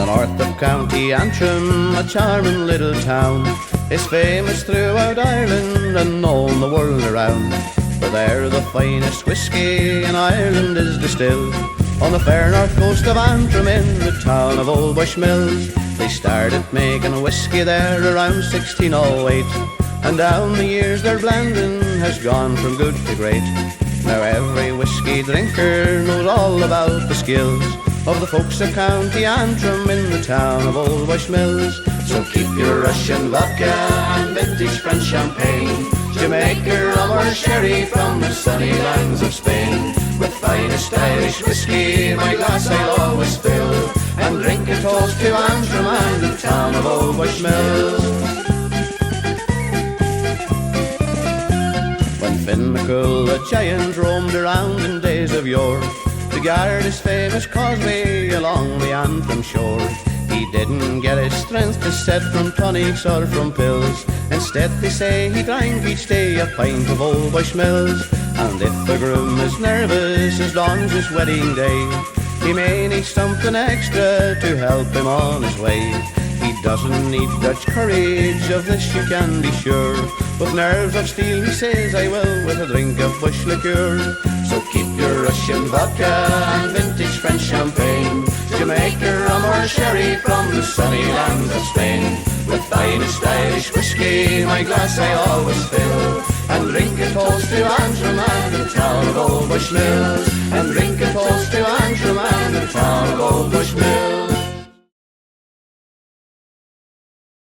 north of County Antrim, a charming little town, is famous throughout Ireland and known the world around. For there the finest whiskey in Ireland is distilled on the fair north coast of Antrim in the town of Old Bushmills. They started making whiskey there around 1608, and down the years their blending has gone from good to great. Now every whiskey drinker knows all about the skills of the folks of County Antrim in the town of Old Bushmills. So keep your Russian vodka and vintage French champagne, Jamaica rum or sherry from the sunny lands of Spain. With finest Irish whiskey my glass I'll always fill, and drink a toast to Antrim and the town of Old Bushmills. When Finn McCool the giant roamed around in days of yore to guard his famous causeway along the Antrim shore, he didn't get his strength to set from tonics or from pills. Instead they say he drank each day a pint of Old Bushmills. And if the groom is nervous as long's his wedding day, he may need something extra to help him on his way. He doesn't need Dutch courage, of this you can be sure. With nerves of steel he says I will, with a drink of bush liqueur. So keep your Russian vodka and vintage French champagne, Jamaica rum or sherry from the sunny lands of Spain. With finest Irish whiskey my glass I always fill, and drink a toast to Antrim and the town of Old Bushmills, and drink a toast to Antrim and the town of Old Bushmills.